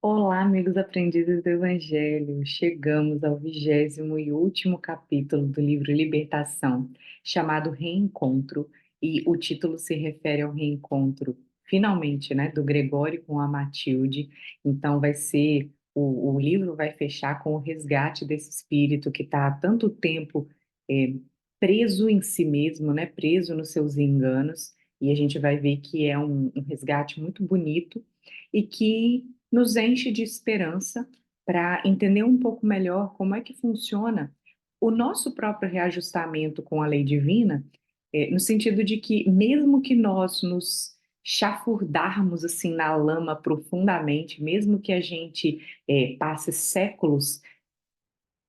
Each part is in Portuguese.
Olá, amigos aprendizes do Evangelho. Chegamos ao 20º e último capítulo do livro Libertação, chamado Reencontro, e o título se refere ao reencontro, finalmente, né, do Gregório com a Matilde. Então, o livro vai fechar com o resgate desse espírito que está há tanto tempo é, preso em si mesmo, né, preso nos seus enganos, e a gente vai ver que é um resgate muito bonito e que nos enche de esperança para entender um pouco melhor como é que funciona o nosso próprio reajustamento com a lei divina, no sentido de que, mesmo que nós nos chafurdarmos assim na lama profundamente, mesmo que a gente passe séculos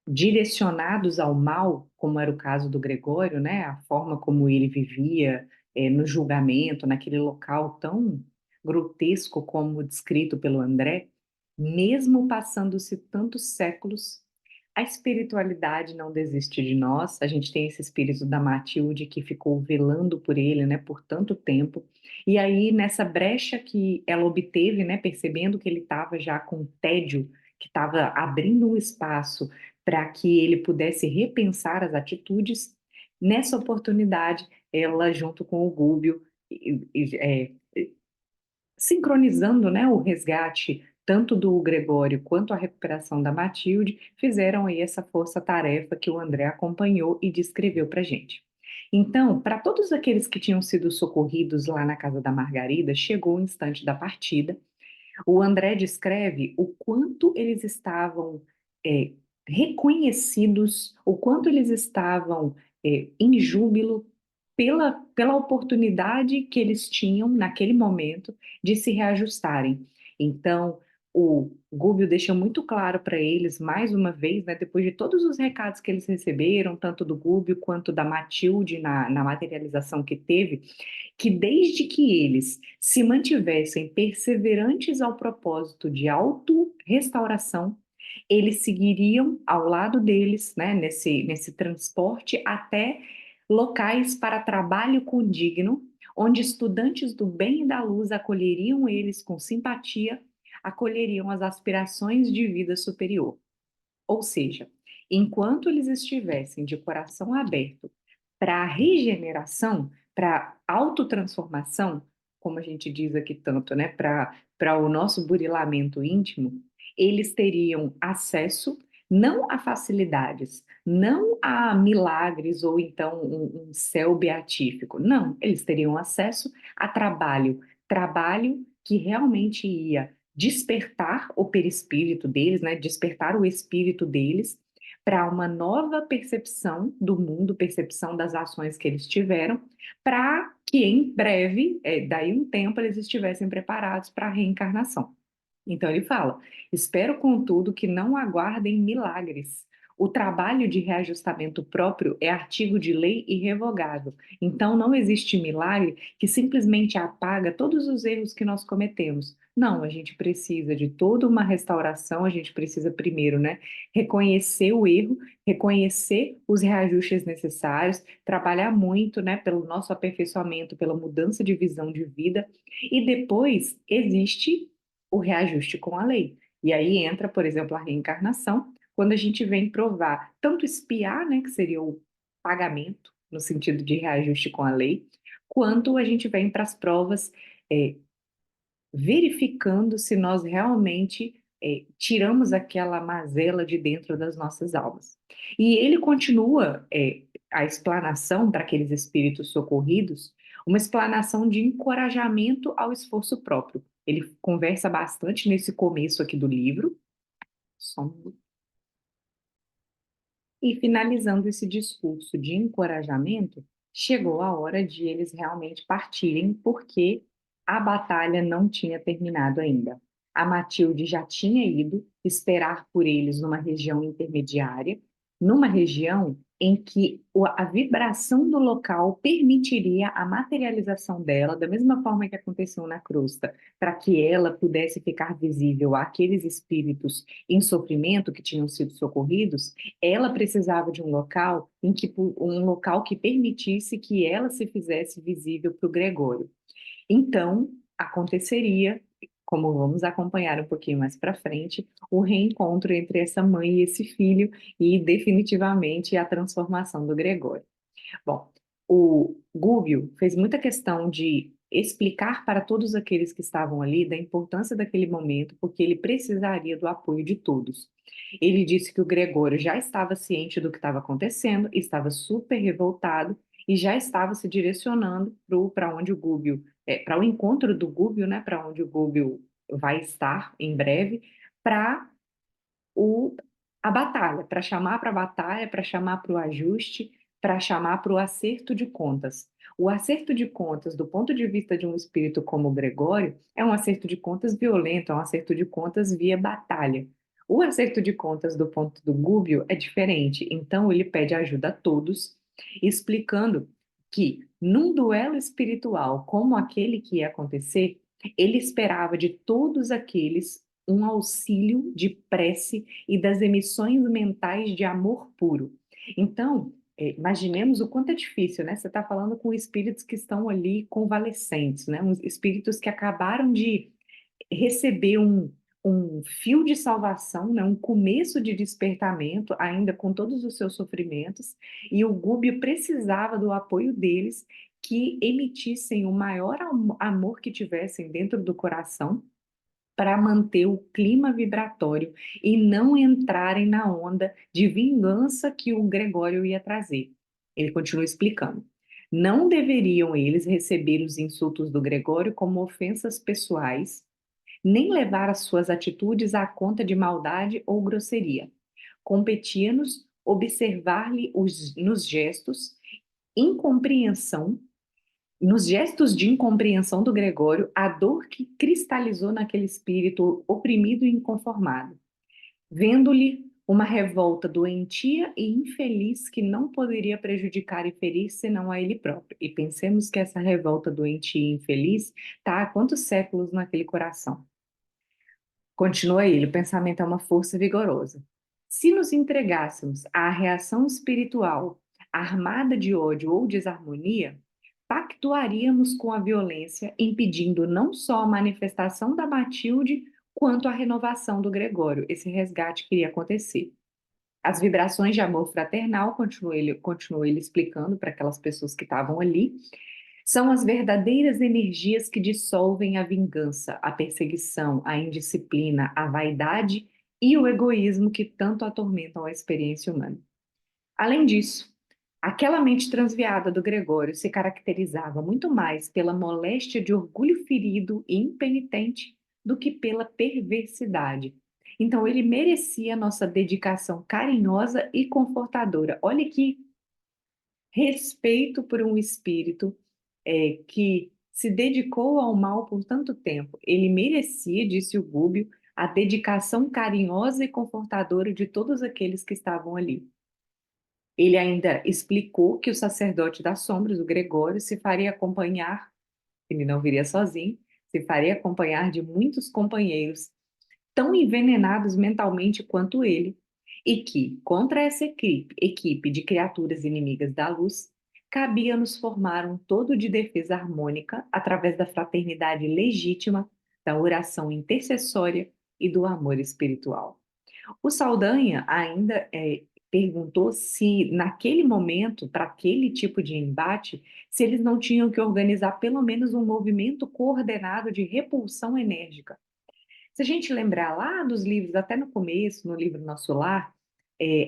direcionados ao mal, como era o caso do Gregório, né? A forma como ele vivia, no julgamento, naquele local tão grotesco como descrito pelo André, mesmo passando-se tantos séculos, a espiritualidade não desiste de nós. A gente tem esse espírito da Matilde que ficou velando por ele, né, por tanto tempo. E aí, nessa brecha que ela obteve, né, percebendo que ele estava já com tédio, que estava abrindo um espaço para que ele pudesse repensar as atitudes, nessa oportunidade, ela, junto com o Gúbio, sincronizando, né, o resgate tanto do Gregório quanto a recuperação da Matilde, fizeram aí essa força-tarefa que o André acompanhou e descreveu para a gente. Então, para todos aqueles que tinham sido socorridos lá na casa da Margarida, chegou o instante da partida. O André descreve o quanto eles estavam é, reconhecidos, o quanto eles estavam em júbilo pela oportunidade que eles tinham naquele momento de se reajustarem. Então, o Gúbio deixa muito claro para eles, mais uma vez, né, depois de todos os recados que eles receberam, tanto do Gúbio quanto da Matilde na materialização que teve, que desde que eles se mantivessem perseverantes ao propósito de auto-restauração, eles seguiriam ao lado deles, né, nesse transporte até locais para trabalho condigno, onde estudantes do bem e da luz acolheriam eles com simpatia, acolheriam as aspirações de vida superior. Ou seja, enquanto eles estivessem de coração aberto para a regeneração, para a autotransformação, como a gente diz aqui tanto, né, para o nosso burilamento íntimo, eles teriam acesso não a facilidades, não a milagres ou então um céu beatífico. Não, eles teriam acesso a trabalho, trabalho que realmente ia despertar o perispírito deles, né, despertar o espírito deles para uma nova percepção do mundo, percepção das ações que eles tiveram, para que em breve, daí um tempo, eles estivessem preparados para a reencarnação. Então ele fala: espero, contudo, que não aguardem milagres. O trabalho de reajustamento próprio é artigo de lei irrevogável. Então não existe milagre que simplesmente apaga todos os erros que nós cometemos. Não, a gente precisa de toda uma restauração, a gente precisa primeiro, né, reconhecer o erro, reconhecer os reajustes necessários, trabalhar muito, né, pelo nosso aperfeiçoamento, pela mudança de visão de vida, e depois existe o reajuste com a lei. E aí entra, por exemplo, a reencarnação, quando a gente vem provar, tanto espiar, né, que seria o pagamento, no sentido de reajuste com a lei, quanto a gente vem para as provas, é, verificando se nós realmente tiramos aquela mazela de dentro das nossas almas. E ele continua a explanação para aqueles espíritos socorridos, uma explanação de encorajamento ao esforço próprio. Ele conversa bastante nesse começo aqui do livro, só e finalizando esse discurso de encorajamento, chegou a hora de eles realmente partirem, porque a batalha não tinha terminado ainda. A Matilde já tinha ido esperar por eles numa região intermediária, numa região em que a vibração do local permitiria a materialização dela, da mesma forma que aconteceu na crosta, para que ela pudesse ficar visível àqueles espíritos em sofrimento que tinham sido socorridos. Ela precisava de um local um local que permitisse que ela se fizesse visível para o Gregório. Então, aconteceria, como vamos acompanhar um pouquinho mais para frente, o reencontro entre essa mãe e esse filho e definitivamente a transformação do Gregório. Bom, o Gubbio fez muita questão de explicar para todos aqueles que estavam ali da importância daquele momento, porque ele precisaria do apoio de todos. Ele disse que o Gregório já estava ciente do que estava acontecendo, estava super revoltado e já estava se direcionando para onde o Gubbio, para o encontro do Gubbio, né, para onde o Gubbio vai estar em breve, para o, a batalha, para chamar para a batalha, para chamar para o ajuste, para chamar para o acerto de contas. O acerto de contas, do ponto de vista de um espírito como o Gregório, é um acerto de contas violento, é um acerto de contas via batalha. O acerto de contas do ponto do Gúbio é diferente, então ele pede ajuda a todos, explicando que num duelo espiritual como aquele que ia acontecer, ele esperava de todos aqueles um auxílio de prece e das emissões mentais de amor puro. Então, imaginemos o quanto é difícil, né? Você está falando com espíritos que estão ali convalescentes, né? Uns espíritos que acabaram de receber um fio de salvação, né? Um começo de despertamento, ainda com todos os seus sofrimentos, e o Gúbio precisava do apoio deles que emitissem o maior amor que tivessem dentro do coração para manter o clima vibratório e não entrarem na onda de vingança que o Gregório ia trazer. Ele continua explicando. Não deveriam eles receber os insultos do Gregório como ofensas pessoais, nem levar as suas atitudes à conta de maldade ou grosseria. Competia-nos observar-lhe nos gestos incompreensão nos gestos de incompreensão do Gregório, a dor que cristalizou naquele espírito oprimido e inconformado, vendo-lhe uma revolta doentia e infeliz que não poderia prejudicar e ferir senão a ele próprio. E pensemos que essa revolta doentia e infeliz está há quantos séculos naquele coração? Continua ele, o pensamento é uma força vigorosa. Se nos entregássemos à reação espiritual armada de ódio ou desarmonia, pactuaríamos com a violência, impedindo não só a manifestação da Matilde, quanto a renovação do Gregório. Esse resgate queria acontecer. As vibrações de amor fraternal, continua ele explicando para aquelas pessoas que estavam ali, são as verdadeiras energias que dissolvem a vingança, a perseguição, a indisciplina, a vaidade e o egoísmo que tanto atormentam a experiência humana. Além disso, aquela mente transviada do Gregório se caracterizava muito mais pela moléstia de orgulho ferido e impenitente do que pela perversidade. Então, ele merecia nossa dedicação carinhosa e confortadora. Olha que respeito por um espírito que se dedicou ao mal por tanto tempo. Ele merecia, disse o Gúbio, a dedicação carinhosa e confortadora de todos aqueles que estavam ali. Ele ainda explicou que o sacerdote das sombras, o Gregório, se faria acompanhar, ele não viria sozinho, se faria acompanhar de muitos companheiros tão envenenados mentalmente quanto ele, e que, contra essa equipe de criaturas inimigas da luz, cabia-nos formar um todo de defesa harmônica através da fraternidade legítima, da oração intercessória e do amor espiritual. O Saldanha ainda perguntou se, naquele momento, para aquele tipo de embate, se eles não tinham que organizar pelo menos um movimento coordenado de repulsão enérgica. Se a gente lembrar lá dos livros, até no começo, no livro Nosso Lar,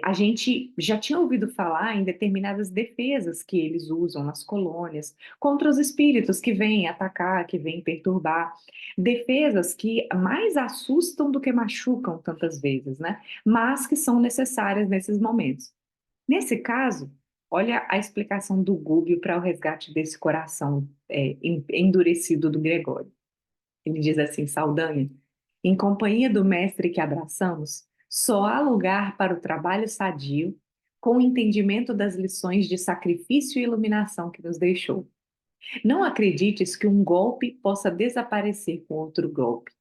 a gente já tinha ouvido falar em determinadas defesas que eles usam nas colônias contra os espíritos que vêm atacar, que vêm perturbar. Defesas que mais assustam do que machucam tantas vezes, né? Mas que são necessárias nesses momentos. Nesse caso, olha a explicação do Gúbio para o resgate desse coração endurecido do Gregório. Ele diz assim, Saldanha, em companhia do mestre que abraçamos, só há lugar para o trabalho sadio, com o entendimento das lições de sacrifício e iluminação que nos deixou. Não acredites que um golpe possa desaparecer com outro golpe.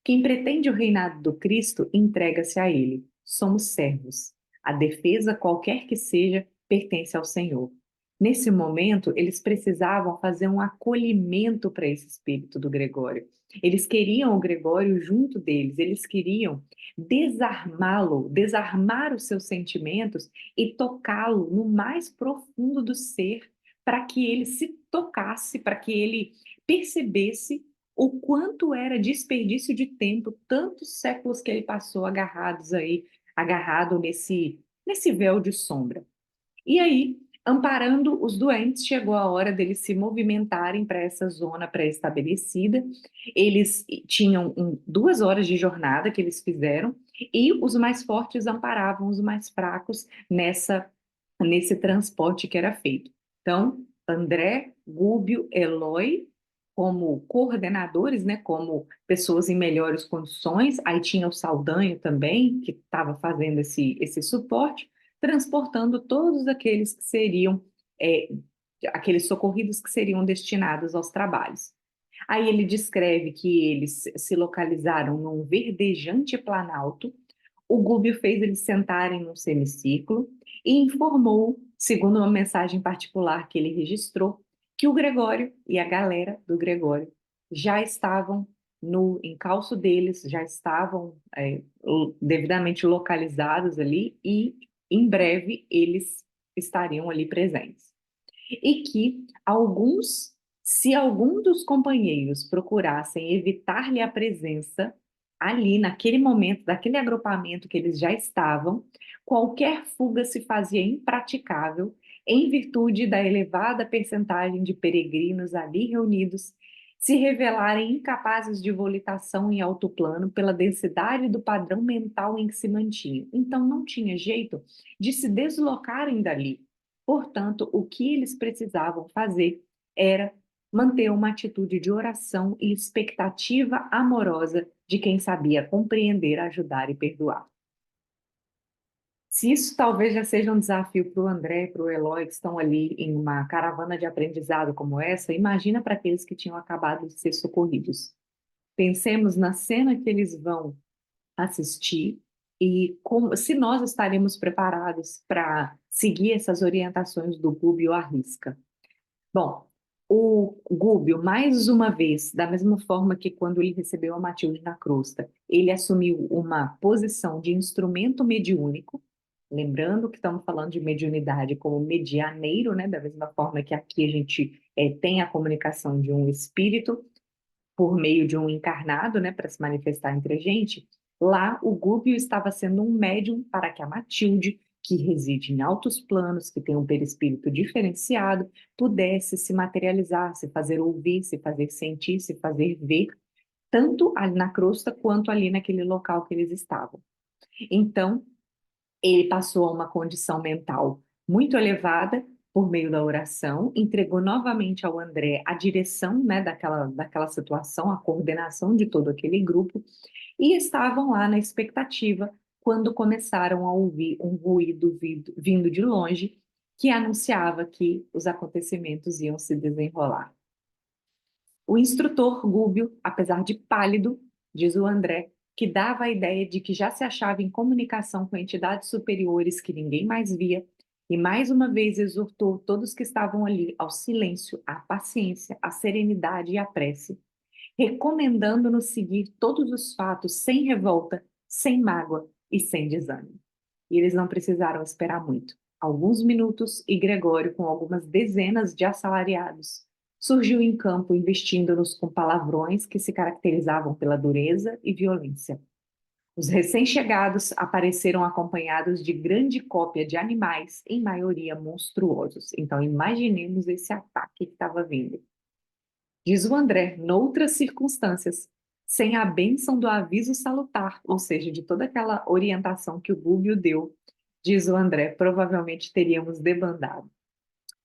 Quem pretende o reinado do Cristo entrega-se a ele. Somos servos. A defesa, qualquer que seja, pertence ao Senhor. Nesse momento, eles precisavam fazer um acolhimento para esse espírito do Gregório. Eles queriam o Gregório junto deles, eles queriam desarmá-lo, desarmar os seus sentimentos e tocá-lo no mais profundo do ser, para que ele se tocasse, para que ele percebesse o quanto era desperdício de tempo, tantos séculos que ele passou agarrados aí, agarrado nesse véu de sombra. E aí, amparando os doentes, chegou a hora deles se movimentarem para essa zona pré-estabelecida. Eles tinham 2 horas de jornada que eles fizeram, e os mais fortes amparavam os mais fracos nesse transporte que era feito. Então, André, Gúbio, Eloy, como coordenadores, né, como pessoas em melhores condições, aí tinha o Saldanha também, que estava fazendo esse suporte, transportando todos aqueles que seriam, é, aqueles socorridos que seriam destinados aos trabalhos. Aí ele descreve que eles se localizaram num verdejante planalto. O Gúbio fez eles sentarem num semicírculo e informou, segundo uma mensagem particular que ele registrou, que o Gregório e a galera do Gregório já estavam no encalço deles, já estavam devidamente localizados ali e em breve eles estariam ali presentes. E que se algum dos companheiros procurassem evitar-lhe a presença ali, naquele momento, daquele agrupamento que eles já estavam, qualquer fuga se fazia impraticável em virtude da elevada percentagem de peregrinos ali reunidos se revelarem incapazes de volitação em alto plano pela densidade do padrão mental em que se mantinham. Então, não tinha jeito de se deslocarem dali. Portanto, o que eles precisavam fazer era manter uma atitude de oração e expectativa amorosa de quem sabia compreender, ajudar e perdoar. Se isso talvez já seja um desafio para o André e para o Eloy, que estão ali em uma caravana de aprendizado como essa, imagina para aqueles que tinham acabado de ser socorridos. Pensemos na cena que eles vão assistir e se nós estaremos preparados para seguir essas orientações do Gúbio à risca. Bom, o Gúbio, mais uma vez, da mesma forma que quando ele recebeu a Matilde na crosta, ele assumiu uma posição de instrumento mediúnico, lembrando que estamos falando de mediunidade como medianeiro, né? Da mesma forma que aqui a gente tem a comunicação de um espírito por meio de um encarnado, né, para se manifestar entre a gente, lá o Gúbio estava sendo um médium para que a Matilde, que reside em altos planos, que tem um perispírito diferenciado, pudesse se materializar, se fazer ouvir, se fazer sentir, se fazer ver, tanto ali na crosta quanto ali naquele local que eles estavam. Então, ele passou a uma condição mental muito elevada por meio da oração, entregou novamente ao André a direção, né, daquela situação, a coordenação de todo aquele grupo, e estavam lá na expectativa quando começaram a ouvir um ruído vindo de longe que anunciava que os acontecimentos iam se desenrolar. O instrutor Gúbio, apesar de pálido, diz o André, que dava a ideia de que já se achava em comunicação com entidades superiores que ninguém mais via, e mais uma vez exortou todos que estavam ali ao silêncio, à paciência, à serenidade e à prece, recomendando-nos seguir todos os fatos sem revolta, sem mágoa e sem desânimo. E eles não precisaram esperar muito. Alguns minutos e Gregório, com algumas dezenas de assalariados, surgiu em campo investindo-nos com palavrões que se caracterizavam pela dureza e violência. Os recém-chegados apareceram acompanhados de grande cópia de animais, em maioria monstruosos. Então, imaginemos esse ataque que estava vindo. Diz o André, noutras circunstâncias, sem a bênção do aviso salutar, ou seja, de toda aquela orientação que o Gúbio deu, diz o André, provavelmente teríamos debandado.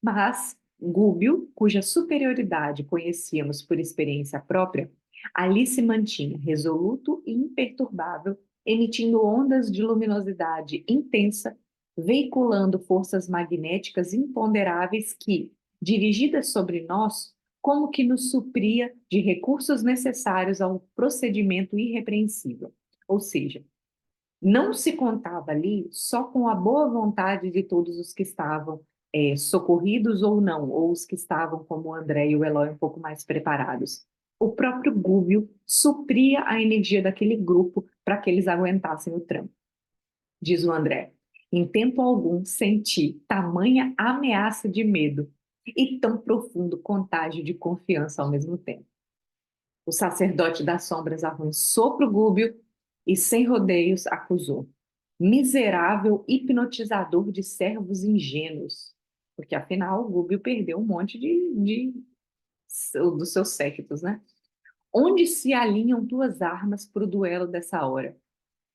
Mas Gúbio, cuja superioridade conhecíamos por experiência própria, ali se mantinha resoluto e imperturbável, emitindo ondas de luminosidade intensa, veiculando forças magnéticas imponderáveis que, dirigidas sobre nós, como que nos supria de recursos necessários ao procedimento irrepreensível. Ou seja, não se contava ali só com a boa vontade de todos os que estavam socorridos ou não, ou os que estavam, como o André e o Eloy, um pouco mais preparados. O próprio Gúbio supria a energia daquele grupo para que eles aguentassem o tranco. Diz o André. Em tempo algum senti tamanha ameaça de medo e tão profundo contágio de confiança ao mesmo tempo. O sacerdote das sombras avançou para o Gúbio e, sem rodeios, acusou. Miserável hipnotizador de servos ingênuos. Porque, afinal, o Gúbio perdeu um monte dos seus séquitos, né? Onde se alinham tuas armas para o duelo dessa hora?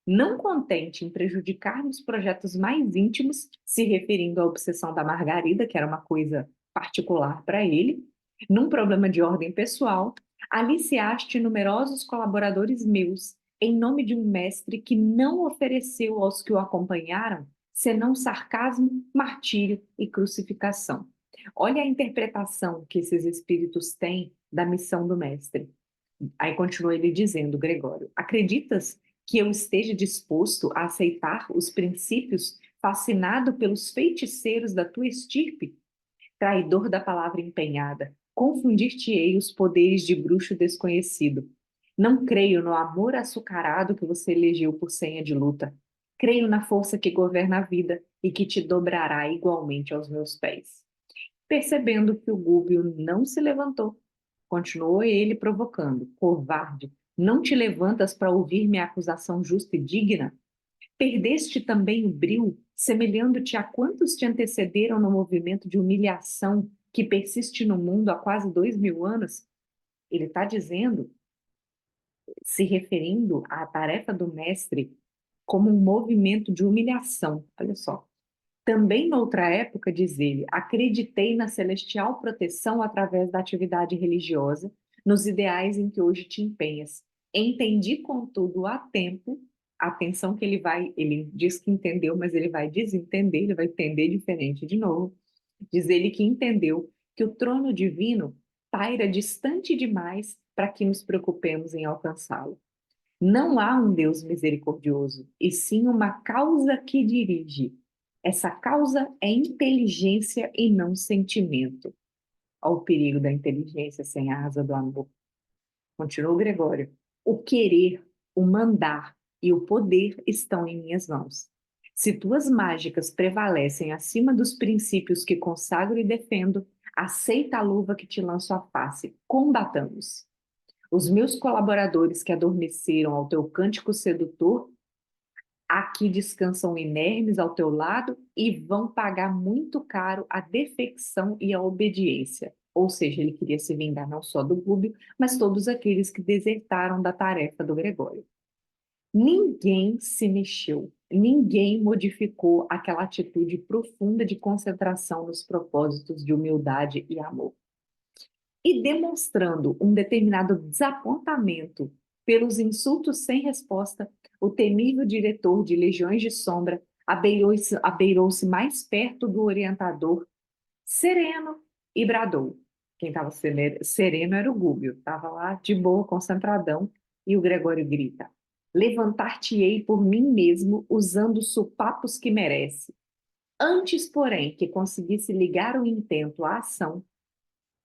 Não contente em prejudicar nos projetos mais íntimos, se referindo à obsessão da Margarida, que era uma coisa particular para ele, num problema de ordem pessoal, aliciaste numerosos colaboradores meus, em nome de um mestre que não ofereceu aos que o acompanharam senão sarcasmo, martírio e crucificação. Olha a interpretação que esses espíritos têm da missão do mestre. Aí continua ele dizendo, Gregório, acreditas que eu esteja disposto a aceitar os princípios fascinado pelos feiticeiros da tua estirpe? Traidor da palavra empenhada, confundir-te-ei os poderes de bruxo desconhecido. Não creio no amor açucarado que você elegeu por senha de luta. Creio na força que governa a vida e que te dobrará igualmente aos meus pés. Percebendo que o Gúbio não se levantou, continuou ele provocando: covarde, não te levantas para ouvir minha acusação justa e digna? Perdeste também o brio, semelhando-te a quantos te antecederam no movimento de humilhação que persiste no mundo há quase 2000 anos? Ele está dizendo, se referindo à tarefa do mestre como um movimento de humilhação. Olha só. Também noutra época, diz ele, acreditei na celestial proteção através da atividade religiosa, nos ideais em que hoje te empenhas. Entendi, contudo, a tempo, a atenção que ele diz que entendeu, mas ele vai desentender, ele vai entender diferente de novo. Diz ele que entendeu que o trono divino paira distante demais para que nos preocupemos em alcançá-lo. Não há um Deus misericordioso, e sim uma causa que dirige. Essa causa é inteligência e não sentimento. Olha o perigo da inteligência sem a asa do amor. Continuou Gregório. O querer, o mandar e o poder estão em minhas mãos. Se tuas mágicas prevalecem acima dos princípios que consagro e defendo, aceita a luva que te lanço à face. Combatamos. Os meus colaboradores que adormeceram ao teu cântico sedutor, aqui descansam inermes ao teu lado e vão pagar muito caro a defecção e a obediência. Ou seja, ele queria se vingar não só do Rubio, mas todos aqueles que desertaram da tarefa do Gregório. Ninguém se mexeu, ninguém modificou aquela atitude profunda de concentração nos propósitos de humildade e amor. E demonstrando um determinado desapontamento pelos insultos sem resposta, o temível diretor de Legiões de Sombra abeirou-se mais perto do orientador, sereno, e bradou. Quem estava sereno era o Gúbio, estava lá de boa, concentradão, e o Gregório grita: levantar-te-ei por mim mesmo, usando os supapos que merece. Antes, porém, que conseguisse ligar o intento à ação,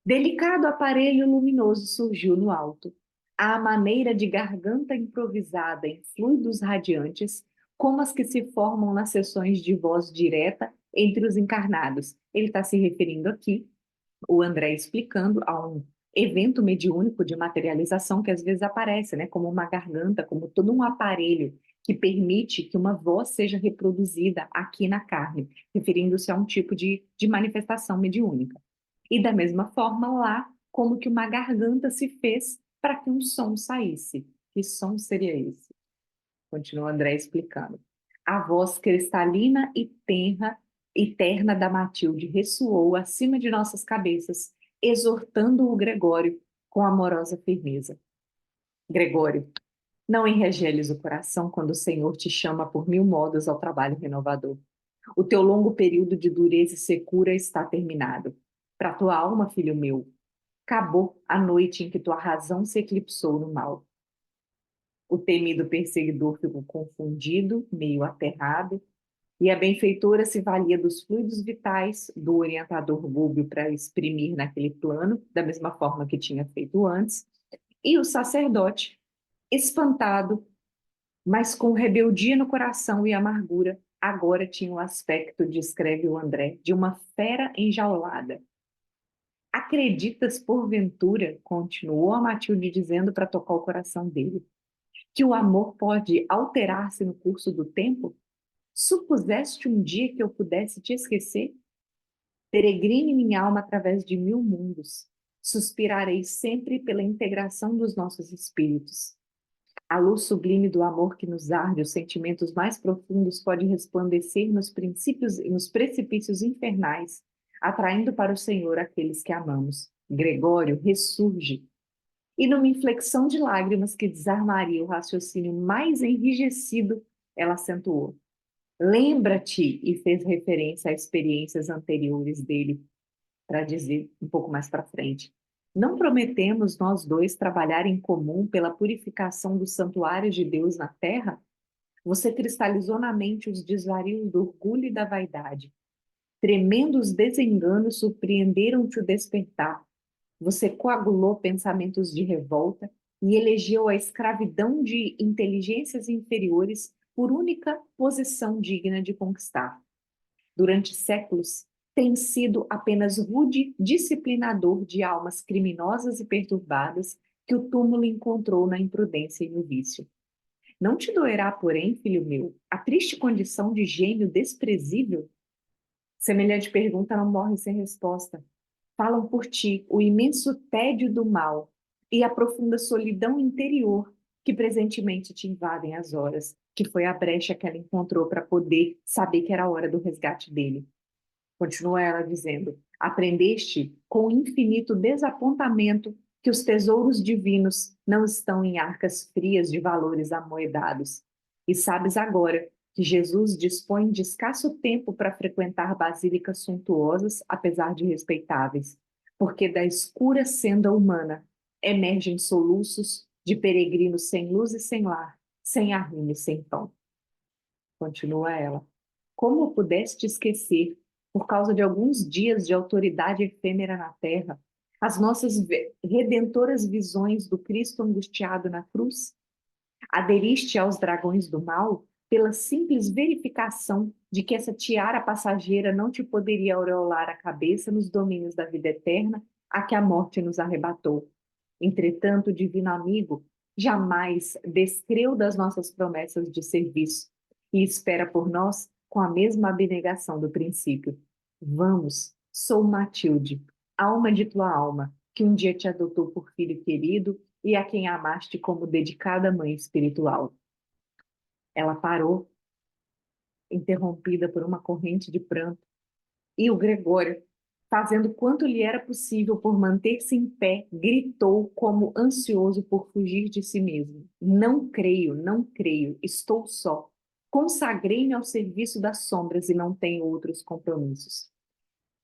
delicado aparelho luminoso surgiu no alto, à maneira de garganta improvisada em fluidos radiantes, como as que se formam nas sessões de voz direta entre os encarnados. Ele está se referindo aqui, o André explicando, a um evento mediúnico de materialização que às vezes aparece, né, como uma garganta, como todo um aparelho que permite que uma voz seja reproduzida aqui na carne, referindo-se a um tipo de manifestação mediúnica. E da mesma forma lá, como que uma garganta se fez para que um som saísse. Que som seria esse? Continua André explicando. A voz cristalina e tenra e terna da Matilde ressoou acima de nossas cabeças, exortando o Gregório com amorosa firmeza. Gregório, não enregeles o coração quando o Senhor te chama por mil modos ao trabalho renovador. O teu longo período de dureza e secura está terminado. Para tua alma, filho meu, acabou a noite em que tua razão se eclipsou no mal. O temido perseguidor ficou confundido, meio aterrado, e a benfeitora se valia dos fluidos vitais do orientador Gúbio para exprimir naquele plano, da mesma forma que tinha feito antes, E o sacerdote, espantado, mas com rebeldia no coração e amargura, agora tinha o aspecto, descreve o André, de uma fera enjaulada. Acreditas, porventura, continuou a Matilde dizendo para tocar o coração dele, que o amor pode alterar-se no curso do tempo? Supuseste um dia que eu pudesse te esquecer? Peregrine minha alma através de 1000 mundos. Suspirarei sempre pela integração dos nossos espíritos. A luz sublime do amor que nos arde os sentimentos mais profundos pode resplandecer nos princípios e nos precipícios infernais, atraindo para o Senhor aqueles que amamos. Gregório ressurge. E numa inflexão de lágrimas que desarmaria o raciocínio mais enrijecido, ela acentuou: lembra-te, e fez referência a experiências anteriores dele, para dizer um pouco mais para frente. Não prometemos nós dois trabalhar em comum pela purificação dos santuários de Deus na terra? Você cristalizou na mente os desvarios do orgulho e da vaidade. Tremendos desenganos surpreenderam-te o despertar. Você coagulou pensamentos de revolta e elegeu a escravidão de inteligências inferiores por única posição digna de conquistar. Durante séculos, tem sido apenas rude disciplinador de almas criminosas e perturbadas que o túmulo encontrou na imprudência e no vício. Não te doerá, porém, filho meu, a triste condição de gênio desprezível? Semelhante pergunta não morre sem resposta. Falam por ti o imenso tédio do mal e a profunda solidão interior que presentemente te invadem as horas, que foi a brecha que ela encontrou para poder saber que era a hora do resgate dele. Continua ela dizendo: aprendeste com infinito desapontamento que os tesouros divinos não estão em arcas frias de valores amoedados. E sabes agora que Jesus dispõe de escasso tempo para frequentar basílicas suntuosas, apesar de respeitáveis, porque da escura senda humana emergem soluços de peregrinos sem luz e sem lar, sem arrimo e sem pão. Continua ela. Como pudeste esquecer, por causa de alguns dias de autoridade efêmera na terra, as nossas redentoras visões do Cristo angustiado na cruz? Aderiste aos dragões do mal pela simples verificação de que essa tiara passageira não te poderia aureolar a cabeça nos domínios da vida eterna a que a morte nos arrebatou. Entretanto, divino amigo, jamais descreu das nossas promessas de serviço e espera por nós com a mesma abnegação do princípio. Vamos, sou Matilde, alma de tua alma, que um dia te adotou por filho querido e a quem amaste como dedicada mãe espiritual. Ela parou, interrompida por uma corrente de pranto, e o Gregório, fazendo quanto lhe era possível por manter-se em pé, gritou como ansioso por fugir de si mesmo: não creio, não creio, estou só. Consagrei-me ao serviço das sombras e não tenho outros compromissos.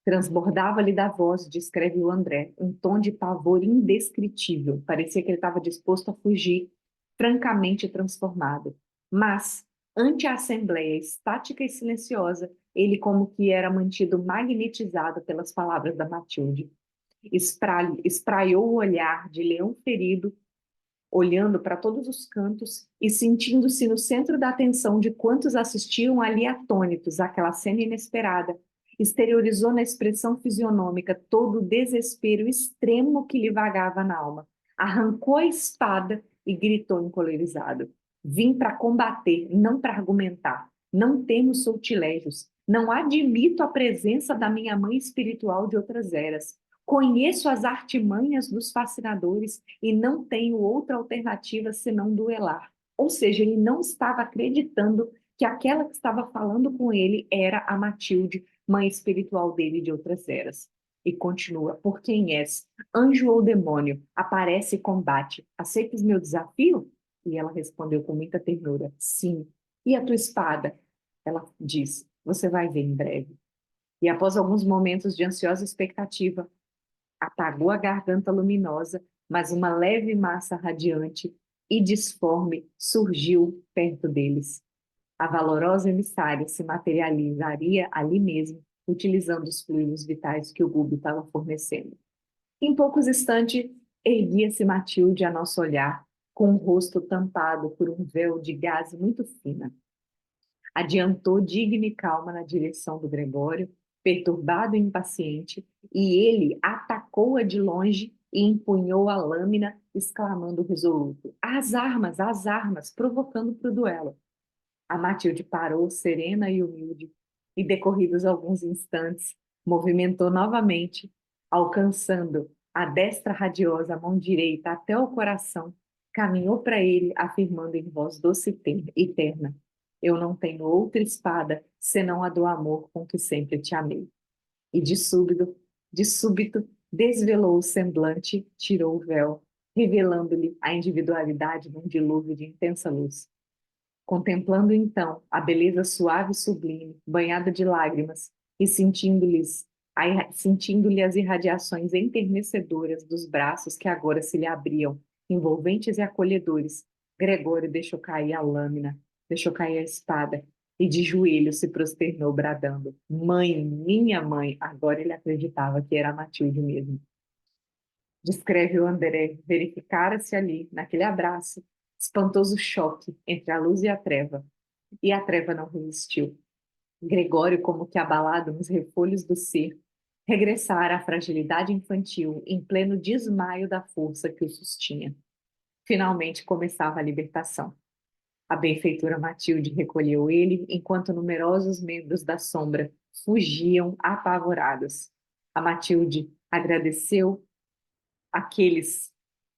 Transbordava-lhe da voz, descreve o André, um tom de pavor indescritível. Parecia que ele estava disposto a fugir, francamente transformado. Mas, ante a assembleia estática e silenciosa, ele como que era mantido magnetizado pelas palavras da Matilde. Espraiou o olhar de leão ferido, olhando para todos os cantos e sentindo-se no centro da atenção de quantos assistiam ali atônitos àquela cena inesperada. Exteriorizou na expressão fisionômica todo o desespero extremo que lhe vagava na alma. Arrancou a espada e gritou encolerizado: vim para combater, não para argumentar. Não temos sortilégios. Não admito a presença da minha mãe espiritual de outras eras. Conheço as artimanhas dos fascinadores e não tenho outra alternativa senão duelar. Ou seja, ele não estava acreditando que aquela que estava falando com ele era a Matilde, mãe espiritual dele de outras eras. E continua: por quem és? Anjo ou demônio? Aparece e combate. Aceitas meu desafio? E ela respondeu com muita ternura: sim. E a tua espada? Ela diz: você vai ver em breve. E após alguns momentos de ansiosa expectativa, apagou a garganta luminosa, mas uma leve massa radiante e disforme surgiu perto deles. A valorosa emissária se materializaria ali mesmo, utilizando os fluidos vitais que o Gubi estava fornecendo. Em poucos instantes, Erguia-se Matilde a nosso olhar, com o rosto tampado por um véu de gaze muito fina. Adiantou digna e calma na direção do Gregório, perturbado e impaciente, e ele atacou-a de longe e empunhou a lâmina, exclamando resoluto: às armas, provocando para o duelo. A Matilde parou, serena e humilde, e, decorridos alguns instantes, movimentou novamente, alcançando a destra radiosa a mão direita até o coração, caminhou para ele, afirmando em voz doce e terna: eu não tenho outra espada senão a do amor com que sempre te amei. E de súbito, desvelou o semblante, tirou o véu, revelando-lhe a individualidade num dilúvio de intensa luz. Contemplando então a beleza suave e sublime, banhada de lágrimas, e sentindo-lhe as irradiações enternecedoras dos braços que agora se lhe abriam, envolventes e acolhedores, Gregório deixou cair a lâmina, deixou cair a espada, e de joelhos se prosternou, bradando: Mãe, minha mãe! Agora ele acreditava que era a Matilde mesmo. Descreve o André, verificara-se ali, naquele abraço, espantoso choque entre a luz e a treva não resistiu. Gregório, como que abalado nos refolhos do ser, regressara à fragilidade infantil em pleno desmaio da força que o sustinha. Finalmente começava a libertação. A benfeitora Matilde recolheu ele, enquanto numerosos membros da sombra fugiam apavorados. A Matilde agradeceu aqueles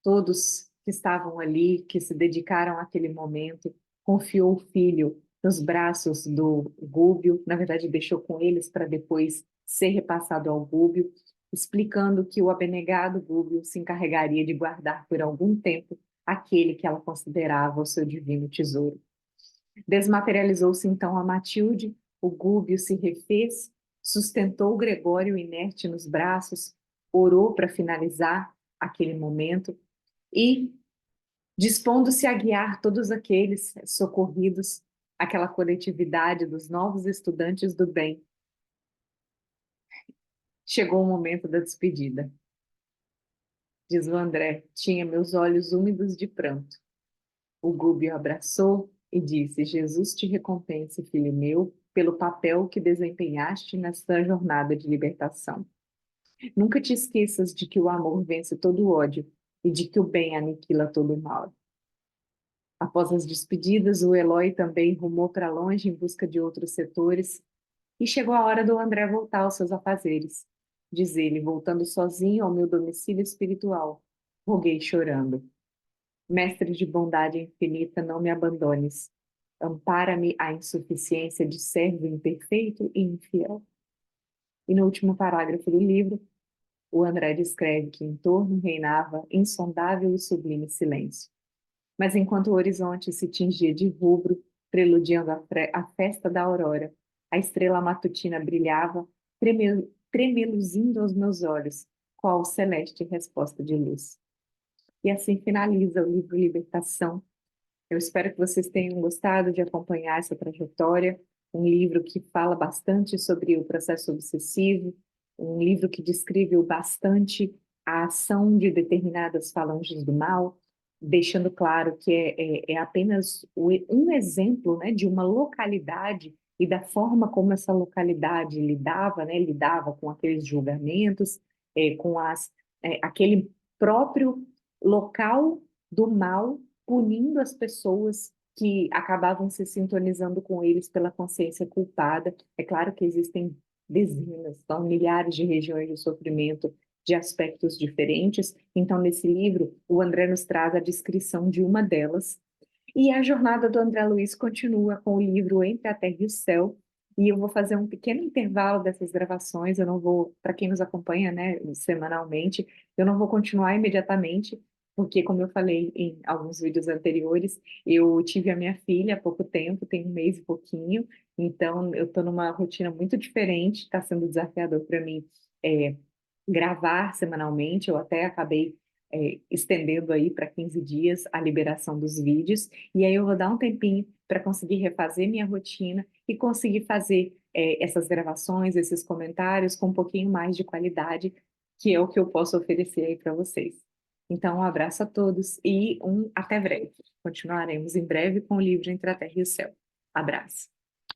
todos que estavam ali, que se dedicaram àquele momento, confiou o filho nos braços do Gúbio, na verdade deixou com eles para depois ser repassado ao Gúbio, explicando que o abnegado Gúbio se encarregaria de guardar por algum tempo aquele que ela considerava o seu divino tesouro. Desmaterializou-se então a Matilde, o Gúbio se refez, sustentou Gregório inerte nos braços, orou para finalizar aquele momento e, dispondo-se a guiar todos aqueles socorridos, aquela coletividade dos novos estudantes do bem, chegou o momento da despedida. Diz o André: tinha meus olhos úmidos de pranto. O Gúbio abraçou e disse: Jesus te recompense, filho meu, pelo papel que desempenhaste nesta jornada de libertação. Nunca te esqueças de que o amor vence todo o ódio e de que o bem aniquila todo o mal. Após as despedidas, o Eloy também rumou para longe em busca de outros setores e chegou a hora do André voltar aos seus afazeres. Diz ele, voltando sozinho ao meu domicílio espiritual, roguei chorando: Mestre de bondade infinita, não me abandones. Ampara-me a insuficiência de servo imperfeito e infiel. E no último parágrafo do livro, o André descreve que em torno reinava insondável e sublime silêncio. Mas enquanto o horizonte se tingia de rubro, preludiando a festa da aurora, a estrela matutina brilhava, tremeluzindo aos meus olhos, qual celeste resposta de luz. E assim finaliza o livro Libertação. Eu espero que vocês tenham gostado de acompanhar essa trajetória, um livro que fala bastante sobre o processo obsessivo, um livro que descreve bastante a ação de determinadas falanges do mal, deixando claro que é apenas um exemplo, né, de uma localidade e da forma como essa localidade lidava, né, lidava com aqueles julgamentos, com aquele próprio local do mal punindo as pessoas que acabavam se sintonizando com eles pela consciência culpada. É claro que existem dezenas, então, milhares de regiões de sofrimento de aspectos diferentes. Então, nesse livro, o André nos traz a descrição de uma delas. E a jornada do André Luiz continua com o livro Entre a Terra e o Céu. E eu vou fazer um pequeno intervalo dessas gravações. Eu não vou, para quem nos acompanha, né, semanalmente, eu não vou continuar imediatamente, porque, como eu falei em alguns vídeos anteriores, eu tive a minha filha há pouco tempo, tem um mês e pouquinho, então eu estou numa rotina muito diferente, está sendo desafiador para mim é, gravar semanalmente. Eu até acabei estendendo aí para 15 dias a liberação dos vídeos, e aí eu vou dar um tempinho para conseguir refazer minha rotina e conseguir fazer essas gravações, esses comentários com um pouquinho mais de qualidade, que é o que eu posso oferecer aí para vocês. Então, um abraço a todos e até breve. Continuaremos em breve com o livro Entre a Terra e o Céu. Abraço.